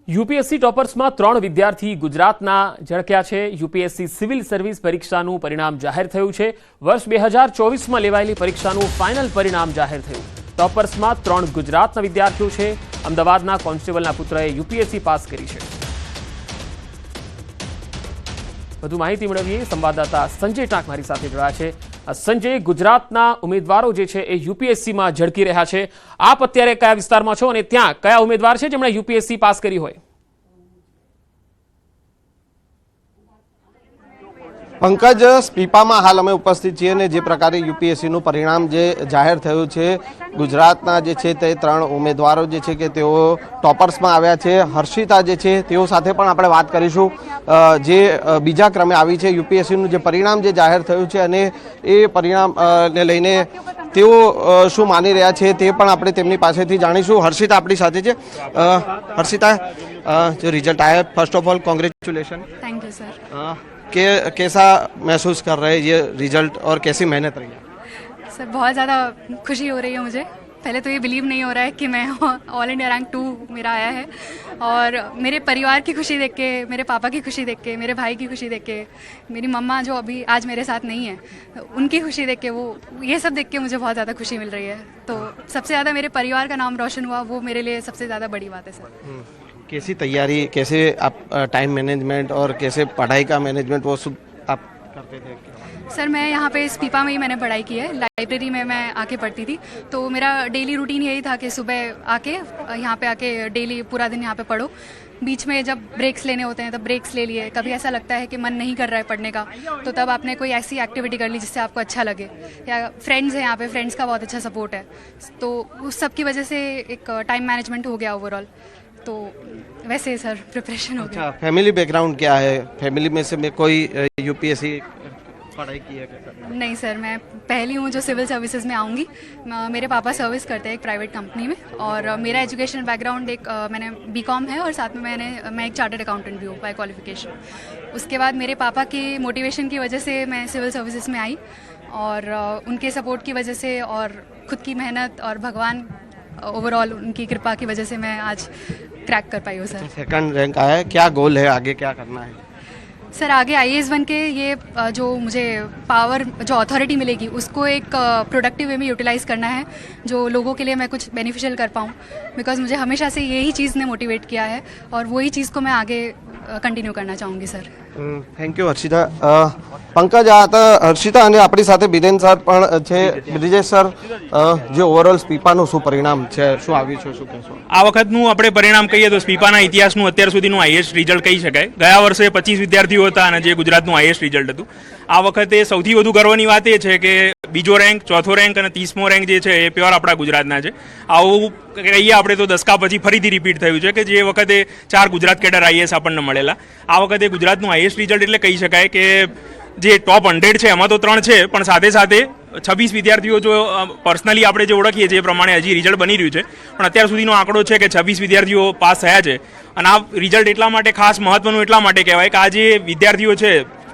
UPSC ટોપર્સમાં 3 વિદ્યાર્થી ગુજરાતના ઝળક્યા છે। યુપીએસસી સિવિલ સર્વિસ પરીક્ષાનું પરિણામ જાહેર થયું છે। વર્ષ 2024માં લેવાયેલી પરીક્ષાનું ફાઇનલ પરિણામ જાહેર થયું। ટોપર્સમાં 3 ગુજરાતના વિદ્યાર્થીઓ છે। અમદાવાદના કોન્સ્ટેબલના પુત્રએ યુપીએસસી પાસ કરી છે। વધુ માહિતી મેળવીએ સંવાદદાતા સંજય ટાંક મારી સાથે જોડાયા છે। સંજય, ગુજરાતના ઉમેદવારો જે છે એ યુપીએસસીમાં ઝળકી રહ્યા છે। આપ અત્યારે કયા વિસ્તારમાં છો અને ત્યાં કયા ઉમેદવાર છે જેમણે યુપીએસસી પાસ કરી હોય? પંકજ, સ્પીપામાં હાલ અમે ઉપસ્થિત છીએ અને જે પ્રકારે યુપીએસસીનું પરિણામ જે જાહેર થયું છે, ગુજરાતના જે છે તે 3 ઉમેદવારો જે છે કે તેઓ ટોપર્સમાં આવ્યા છે। હર્ષિતા જે છે તેઓ સાથે પણ આપણે વાત કરીશું, જે બીજા ક્રમે આવી છે। યુપીએસસીનું જે પરિણામ જે જાહેર થયું છે અને એ પરિણામને લઈને તેઓ શું માની રહ્યા છે તે પણ આપણે તેમની પાસેથી જાણીશું। હર્ષિતા આપણી સાથે છે। હર્ષિતા, जो रिजल्ट आया, first of all congratulation. Thank you sir. कैसा महसूस कर रहे हैं ये रिजल्ट और कैसी मेहनत रही है? सर बहुत ज़्यादा खुशी हो रही है मुझे। पहले तो ये बिलीव नहीं हो रहा है कि मैं ऑल इंडिया रैंक 2 मेरा आया है, और मेरे परिवार की खुशी देख के, मेरे पापा की खुशी देख के, मेरे भाई की खुशी देख के, मेरी मम्मा जो अभी आज मेरे साथ नहीं है उनकी खुशी देख के, वो ये सब देख के मुझे बहुत ज़्यादा खुशी मिल रही है। तो सबसे ज़्यादा मेरे परिवार का नाम रोशन हुआ, वो मेरे लिए सबसे ज़्यादा बड़ी बात है सर। कैसी तैयारी, कैसे आप टाइम मैनेजमेंट और कैसे पढ़ाई का मैनेजमेंट वो सब आप करते थे? सर मैं यहाँ पे स्पीपा में ही मैंने पढ़ाई की है। लाइब्रेरी में मैं आके पढ़ती थी, तो मेरा डेली रूटीन यही था कि सुबह आके यहाँ पे आके डेली पूरा दिन यहाँ पे पढ़ो। बीच में जब ब्रेक्स लेने होते हैं तब ब्रेक्स ले लिए। कभी ऐसा लगता है कि मन नहीं कर रहा है पढ़ने का, तो तब आपने कोई ऐसी एक्टिविटी कर ली जिससे आपको अच्छा लगे। या फ्रेंड्स हैं यहाँ पे, फ्रेंड्स का बहुत अच्छा सपोर्ट है, तो उस सब की वजह से एक टाइम मैनेजमेंट हो गया ओवरऑल। तो वैसे सर प्रिपरेशन हो गया। फैमिली बैकग्राउंड क्या है? फैमिली में से कोई यूपीएससी पढ़ाई की है? नहीं सर, मैं पहली हूँ जो सिविल सर्विसेज में आऊँगी। मेरे पापा सर्विस करते हैं एक प्राइवेट कंपनी में, और मेरा एजुकेशन बैकग्राउंड एक मैंने बीकॉम है, और साथ में मैं एक चार्टर्ड अकाउंटेंट भी हूँ बाय क्वालिफिकेशन। उसके बाद मेरे पापा के मोटिवेशन की वजह से मैं सिविल सर्विसेज में आई, और उनके सपोर्ट की वजह से और खुद की मेहनत और भगवान ओवरऑल उनकी कृपा की वजह से मैं आज क्रैक कर पाई हूँ सर। सेकंड रैंक आया है, क्या गोल है, आगे क्या करना है? सर आगे आईएएस बन के ये जो मुझे पावर, जो अथॉरिटी मिलेगी, उसको एक प्रोडक्टिव वे में यूटिलाइज़ करना है, जो लोगों के लिए मैं कुछ बेनिफिशियल कर पाऊँ। बिकॉज मुझे हमेशा से यही चीज़ ने मोटिवेट किया है, और वही चीज़ को मैं आगे कंटिन्यू करना चाहूँगी sir. Thank you Harshita. Pankaj, આ હતા હર્ષિતા અને આપણી સાથે બિરેન સર પણ છે। બ્રિજેશ સર, જે ઓવરઓલ સ્પીપાનું શું પરિણામ છે, શું આવ્યું છે, શું કહેશો? આ વખતનું આપણે પરિણામ કહીએ તો સ્પીપાના ઇતિહાસનું અત્યાર સુધીનું હાઈએસ્ટ રિઝલ્ટ કહી શકાય। ગયા વર્ષે 25 વિદ્યાર્થીઓ હતા અને જે ગુજરાતનું હાઈએસ્ટ રિઝલ્ટ હતું। આ વખતે સૌથી વધુ ગર્વની વાત એ છે કે બીજો રેન્ક, ચોથો રેન્ક અને 30મો રેન્ક જે છે એ પ્યોર આપણા ગુજરાતના છે। આવું કહીએ આપણે તો દસકા પછી ફરીથી રિપીટ થયું છે કે જે વખતે 4 ગુજરાત કેડર આઈએસ આપણને મળેલા, આ વખતે ગુજરાતનું હાઈએસ્ટ રિઝલ્ટ એટલે કહી શકાય કે જે ટોપ 100 છે એમાં તો 3 છે, પણ સાથે સાથે 26 વિદ્યાર્થીઓ જો પર્સનલી આપણે જે ઓળખીએ છીએ એ પ્રમાણે હજી રિઝલ્ટ બની રહ્યું છે, પણ અત્યાર સુધીનો આંકડો છે કે 26 વિદ્યાર્થીઓ પાસ થયા છે। અને આ રિઝલ્ટ એટલા માટે ખાસ મહત્વનું એટલા માટે કહેવાય કે આ જે વિદ્યાર્થીઓ છે,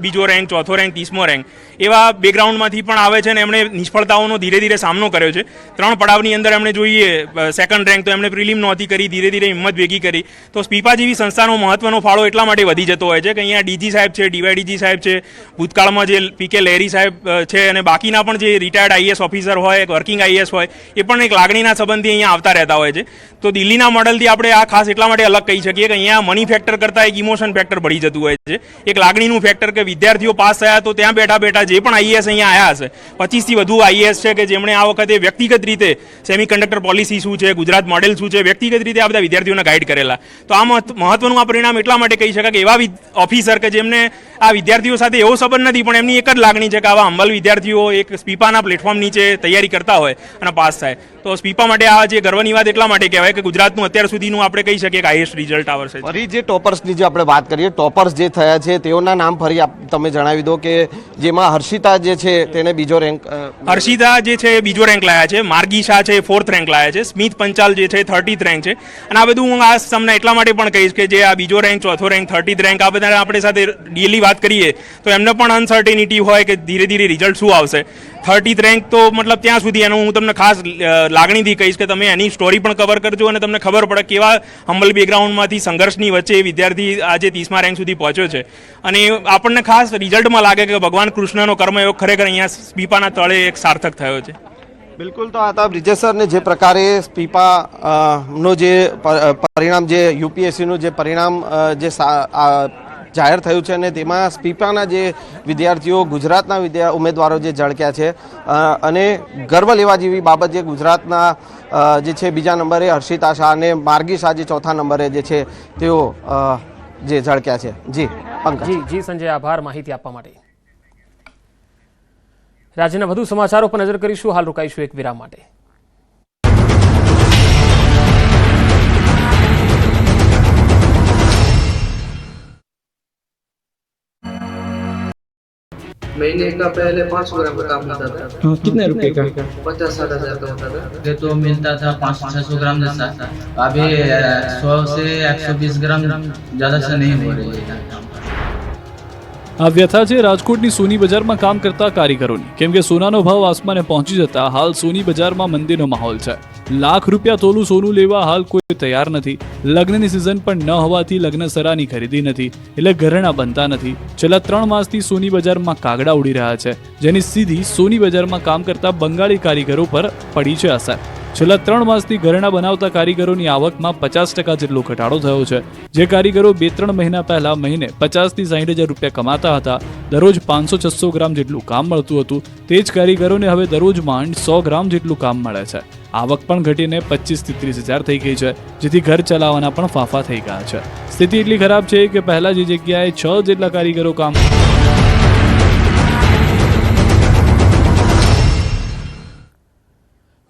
બીજો રેન્ક, ચોથો રેન્ક, 30મો રેન્ક, એવા બેકગ્રાઉન્ડમાંથી પણ આવે છે અને એમણે નિષ્ફળતાઓનો ધીરે ધીરે સામનો કર્યો છે। 3 પડાવની અંદર એમણે જોઈએ સેકન્ડ રેન્ક, તો એમણે પ્રિલિમ નહોતી કરી, ધીરે ધીરે હિંમત ભેગી કરી। તો સ્પીપા જેવી સંસ્થાનો મહત્વનો ફાળો એટલા માટે વધી જતો હોય છે કે અહીંયા ડીજી સાહેબ છે, ડીવાયડીજી સાહેબ છે, ભૂતકાળમાં જે પીકે લહેરી સાહેબ છે, અને બાકીના પણ જે રિટાયર્ડ આઈએસ ઓફિસર હોય, વર્કિંગ આઈએસ હોય, એ પણ એક લાગણીના સંબંધથી અહીંયા આવતા રહેતા હોય છે। તો દિલ્હીના મોડલથી આપણે આ ખાસ એટલા માટે અલગ કહી શકીએ કે અહીંયા મની ફેક્ટર કરતાં એક ઇમોશન ફેક્ટર ભળી જતું હોય છે, એક લાગણીનું ફેક્ટર કે વિદ્યાર્થીઓ પાસ થયા તો ત્યાં બેઠા બેઠા જે પણ આઈએએસ અહીંયા આવ્યા હશે, 25થી વધુ આઈએએસ છે કે જેમણે આ વખતે વ્યક્તિગત રીતે સેમિકન્ડક્ટર પોલિસી શું છે, ગુજરાત મોડેલ શું છે, વ્યક્તિગત રીતે આ બધા વિદ્યાર્થીઓને ગાઈડ કરેલા। તો આ મહત્વનું આ પરિણામ એટલા માટે કહી શકાય કે એવા ઓફિસર કે જેમને આ વિદ્યાર્થીઓ સાથે એવો સંબંધ નથી, પણ એમની એક જ લાગણી છે કે આવા હંબલ વિદ્યાર્થીઓ એક સ્પીપાના પ્લેટફોર્મ નીચે તૈયારી કરતા હોય અને પાસ થાય। તો સ્પીપા માટે આ જે ગર્વની વાત એટલા માટે કહેવાય કે ગુજરાતનું અત્યાર સુધીનું આપણે કહી શકીએ કે હાઈએસ્ટ રિઝલ્ટ આ વર્ષે। ફરી જે ટોપર્સની જે આપણે વાત કરીએ, ટોપર્સ જે થયા છે તેઓના નામ ફરી તમે જણાવી દો કે જેમાં હર્ષિતા જે છે તેને બીજો રેન્ક, હર્ષિતા જે છે બીજો રેન્ક લાયા છે, માર્ગી શાહ છે 4th રેન્ક લાયા છે, સ્મિત પંચાલ જે છે 30th રેન્ક છે। અને આ બધું હું આ તમને એટલા માટે પણ કહીશ કે જે આ બીજો રેન્ક, ચોથો રેન્ક, 30th રેન્ક, આ બધા આપણે સાથે ડેલી વાત કરીએ તો એમને પણ અનસર્ટેનિટી હોય કે ધીરે ધીરે રિઝલ્ટ શું આવશે। 30th રેન્ક તો મતલબ ત્યાં સુધી એનું હું તમને ખાસ લાગણીથી કહીશ કે તમે એની સ્ટોરી પણ કવર કરજો અને તમને ખબર પડે કેવા હમ્બલ બેકગ્રાઉન્ડમાંથી સંઘર્ષની વચ્ચે વિદ્યાર્થી આજે 30મા રેન્ક સુધી પહોંચ્યો છે. અને આપણને ખાસ રિઝલ્ટમાં લાગે કે ભગવાન કૃષ્ણનો કર્મયોગ ખરેખર અહીંયા સ્પીપાના તળે એક સાર્થક થયો છે. બિલકુલ. તો આ હતા બ્રિજેશ સર ને જે પ્રકારે સ્પીપા નો જે પરિણામ જે યુપીએસસીનું જે પરિણામ જે જાહેર થયું છે અને તેમાં સ્પીપાના જે વિદ્યાર્થીઓ ગુજરાતના ઉમેદવારો જે ઝળક્યા છે અને ગર્વ લેવા જેવી બાબત જે ગુજરાતના જે છે બીજા નંબરે હર્ષિતા શાહ અને માર્ગી શાહ જે ચોથા નંબરે જે છે તેઓ જે ઝળક્યા છે. જી પંકજ. જી સંજય, આભાર માહિતી આપવા માટે. રાજ્યના વધુ સમાચારો પર નજર કરીશું. હાલ રોકાઈશું એક વિરામ માટે. महीने का पहले 500 ग्राम का काम होता था. कितने रुपए का? 50-60 हज़ार का होता था. पहले तो मिलता था 500-600 ग्राम जैसा. अभी 100 से 120 ग्राम ज्यादा से नहीं हो रही है. આ વ્યથા છે રાજકોટની સોની બજારમાં કામ કરતા કારીગરોની. કેમ કે સોનાનો ભાવ આસમાને પહોંચી જતા હાલ સોની બજારમાં મંદીનો માહોલ છે. લાખ રૂપિયા તોલું સોનું લેવા હાલ કોઈ તૈયાર નથી. લગ્નની સિઝન પણ ન હોવાથી લગ્નસરાની ખરીદી નથી, એટલે ઘરેણા બનતા નથી. છેલ્લા 3 માસથી સોની બજારમાં કાગડા ઉડી રહ્યા છે, જેની સીધી સોની બજારમાં કામ કરતા બંગાળી કારીગરો પર પડી છે અસર. છેલ્લા 3 માસથી ઘરેણા બનાવતા કારીગરોની આવકમાં 50% જેટલો ઘટાડો થયો છે. જે કારીગરો 2-3 મહિના પહેલા મહિને 50 થી 60 હજાર રૂપિયા કમાતા હતા, દરરોજ 500-600 ગ્રામ જેટલું કામ મળતું હતું, તે જ કારીગરોને હવે દરરોજ માંડ 100 ગ્રામ જેટલું કામ મળે છે. આવક પણ ઘટીને 25 થી 30 હજાર થઈ ગઈ છે, જેથી ઘર ચલાવવાના પણ ફાફા થઈ ગયા છે. સ્થિતિ એટલી ખરાબ છે કે પહેલા જે જગ્યાએ 6 જેટલા કારીગરો કામ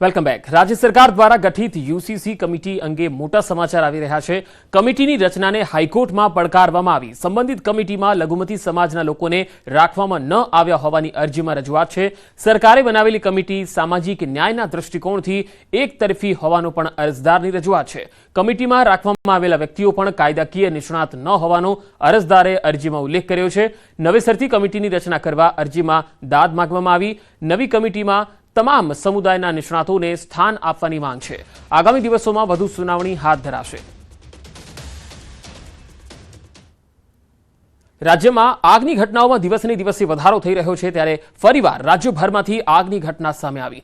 વેલકમ બેક. રાજ્ય સરકાર દ્વારા ગઠિત યુસીસી કમિટી અંગે મોટા સમાચાર આવી રહ્યા છે. કમિટીની રચનાને હાઈકોર્ટમાં પડકારવામાં આવી. સંબંધિત કમિટીમાં લઘુમતી સમાજના લોકોને રાખવામાં ન આવ્યા હોવાની અરજીમાં રજૂઆત છે. સરકારે બનાવેલી કમિટી સામાજિક ન્યાયના દૃષ્ટિકોણથી એકતરફી હોવાનો પણ અરજદારની રજૂઆત છે. કમિટીમાં રાખવામાં આવેલા વ્યક્તિઓ પણ કાયદાકીય નિષ્ણાત ન હોવાનો અરજદારે અરજીમાં ઉલ્લેખ કર્યો છે. નવેસરથી કમિટીની રચના કરવા અરજીમાં દાદ માંગવામાં આવી. નવી કમિટીમાં તમામ સમુદાયના નિષ્ણાતોને સ્થાન આપવાની માંગ છે. આગામી દિવસોમાં વધુ સુનાવણી હાથ ધરાશે. રાજ્યમાં આગની ઘટનાઓમાં દિવસને દિવસે વધારો થઈ રહ્યો છે, ત્યારે ફરીવાર રાજ્યભરમાંથી આગની ઘટના સામે આવી.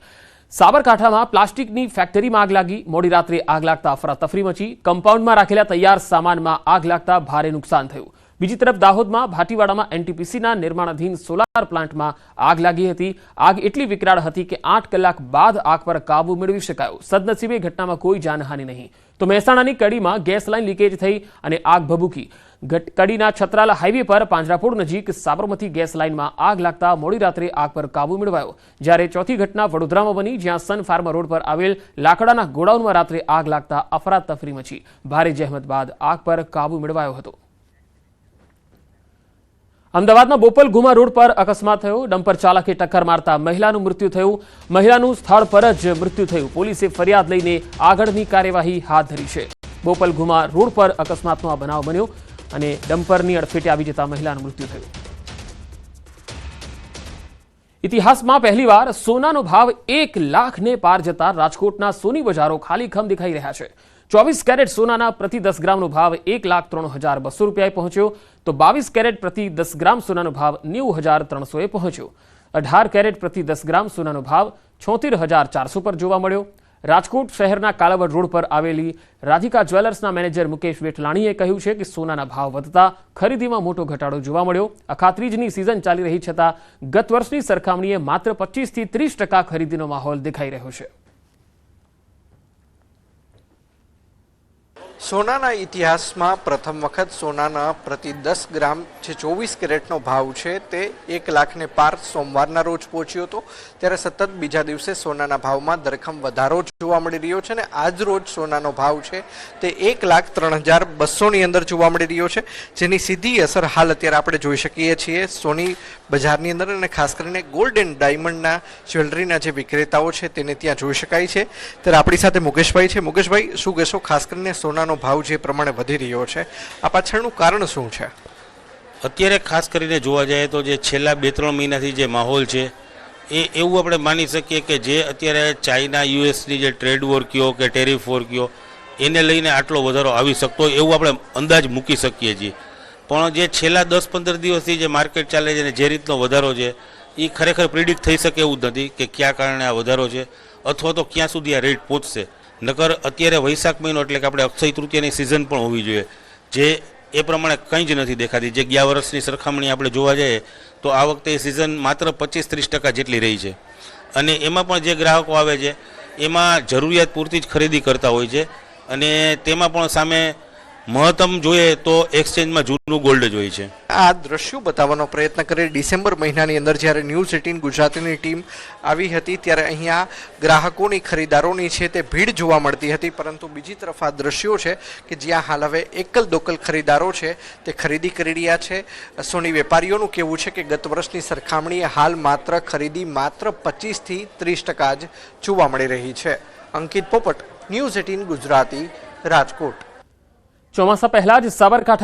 સાબરકાંઠામાં પ્લાસ્ટિકની ફેક્ટરીમાં આગ લાગી. મોડી રાત્રે આગ લાગતા અફરાતફરી મચી. કમ્પાઉન્ડમાં રાખેલા તૈયાર સામાનમાં આગ લાગતા ભારે નુકસાન થયું. બીજી તરફ દાહોદમાં ભાટીવાડામાં એનટીપીસીના નિર્માણાધીન સોલાર પ્લાન્ટમાં આગ લાગી હતી. આગ એટલી વિકરાળ હતી કે 8 કલાક બાદ આગ પર કાબુ મેળવી શકાયો. સદનસીબે ઘટનામાં કોઈ જાનહાનિ નહીં. તો મહેસાણાની કડીમાં ગેસ લાઇન લીકેજ થઈ અને આગ ભભૂકી. કડીના છત્રાલા હાઈવે પર પાંજરાપોળ નજીક સાબરમતી ગેસ લાઇનમાં આગ લાગતા મોડી રાત્રે આગ પર કાબુ મેળવાયો. જ્યારે ચોથી ઘટના વડોદરામાં બની, જ્યાં સન ફાર્મા રોડ પર આવેલ લાકડાના ગોડાઉનમાં રાત્રે આગ લાગતા અફરાતફરી મચી. ભારે જહેમત બાદ આગ પર કાબુ મેળવાયો હતો. અમદાવાદના બોપલ ગુમા રોડ પર અકસ્માત થયો. ડમ્પર ચાલકે ટક્કર મારતા મહિલાનું મૃત્યુ થયું. મહિલાનું સ્થળ પર જ મૃત્યુ થયું. પોલીસે ફરિયાદ લઈને આગળની કાર્યવાહી હાથ ધરી છે. બોપલ ગુમા રોડ પર અકસ્માતનો આ બનાવ બન્યો અને ડમ્પરની અડફેટે આવી જતા મહિલાનું મૃત્યુ થયું. ઇતિહાસમાં પહેલીવાર સોનાનો ભાવ 1 લાખને પાર જતા રાજકોટના સોની બજારો ખાલીખમ દેખાઈ રહ્યા છે. 24 કેરેટ સોનાના પ્રતિ 10 ગ્રામનો ભાવ 1,03,200 રૂપિયાએ પહોંચ્યો, તો 22 કેરેટ પ્રતિ 10 ગ્રામ સોનાનો ભાવ 90,300એ પહોંચ્યો. 18 કેરેટ પ્રતિ 10 ગ્રામ સોનાનો ભાવ 76,400 પર જોવા મળ્યો. રાજકોટ શહેરના કાલાવડ રોડ પર આવેલી રાધિકા જ્વેલર્સના મેનેજર મુકેશ વેઠલાણીએ કહ્યું છે કે સોનાના ભાવ વધતા ખરીદીમાં મોટો ઘટાડો જોવા મળ્યો. અખાત્રીજની સિઝન ચાલી રહી છતાં ગત વર્ષની સરખામણીએ માત્ર 25 થી 30% ખરીદીનો માહોલ દેખાઈ રહ્યો છે. સોનાના ઇતિહાસમાં પ્રથમ વખત સોનાના પ્રતિ 10 ગ્રામ જે 24 કેરેટનો ભાવ છે તે 1 લાખને પાર સોમવારના રોજ પહોંચ્યો હતો. ત્યારે સતત બીજા દિવસે સોનાના ભાવમાં ધરખમ વધારો જોવા મળી રહ્યો છે અને આજ રોજ સોનાનો ભાવ છે તે 1,03,200ની અંદર જોવા મળી રહ્યો છે, જેની સીધી અસર હાલ અત્યારે આપણે જોઈ શકીએ છીએ સોની બજારની અંદર અને ખાસ કરીને ગોલ્ડ એન્ડ ડાયમંડના જ્વેલરીના જે વિક્રેતાઓ છે તેને ત્યાં જોઈ શકાય છે. ત્યારે આપણી સાથે મુકેશભાઈ છે. મુકેશભાઈ, શું કહેશો ખાસ કરીને સોનાનો ભાવ જે પ્રમાણે વધી રહ્યો છે, આ પાછળનું કારણ શું છે? અત્યારે ખાસ કરીને જોવા જાય તો જે છેલ્લા 2-3 મહિનાથી જે માહોલ છે એવું આપણે માની શકીએ કે જે અત્યારે ચાઇના યુએસની જે ટ્રેડ વોર કયો કે ટેરિફ વોર કયો એને લઈને આટલો વધારો આવી શકતો હોય એવું આપણે અંદાજ મૂકી શકીએ છીએ. પણ જે છેલ્લા 10-15 દિવસથી જે માર્કેટ ચાલે છે અને જે રીતનો વધારો છે એ ખરેખર પ્રિડિક્ટ થઈ શકે એવું જ નથી કે કયા કારણે આ વધારો છે અથવા તો ક્યાં સુધી આ રેટ પહોંચશે. નકર અત્યારે વૈશાખ મહિનો એટલે કે આપણે અક્ષય તૃતીયાની સિઝન પણ હોવી જોઈએ, જે એ પ્રમાણે કંઈ જ નથી દેખાતી. જે ગયા વર્ષની સરખામણી આપણે જોવા જઈએ તો આ વખતે સિઝન માત્ર 25-30% જેટલી રહી છે અને એમાં પણ જે ગ્રાહકો આવે છે એમાં જરૂરિયાત પૂરતી જ ખરીદી કરતા હોય છે અને તેમાં પણ સામે મહત્તમ જોઈએ તો એક્સચેન્જમાં જૂનું ગોલ્ડ જ હોય છે. આ દ્રશ્યો બતાવવાનો પ્રયત્ન કરી ડિસેમ્બર મહિનાની અંદર જ્યારે ન્યૂઝ 18 ગુજરાતીની ટીમ આવી હતી ત્યારે અહીંયા ગ્રાહકોની ખરીદારોની છે તે ભીડ જોવા મળતી હતી, પરંતુ બીજી તરફ આ દ્રશ્યો છે કે જ્યાં હાલ હવે એકલ દોકલ ખરીદારો છે તે ખરીદી કરી રહ્યા છે. સોની વેપારીઓનું કહેવું છે કે ગત વર્ષની સરખામણીએ હાલ ખરીદી માત્ર 25 થી 30% જ જોવા મળી રહી છે. અંકિત પોપટ, ન્યૂઝ 18 ગુજરાતી, રાજકોટ. ચોમાસા પહેલા જ સાબરકાંઠા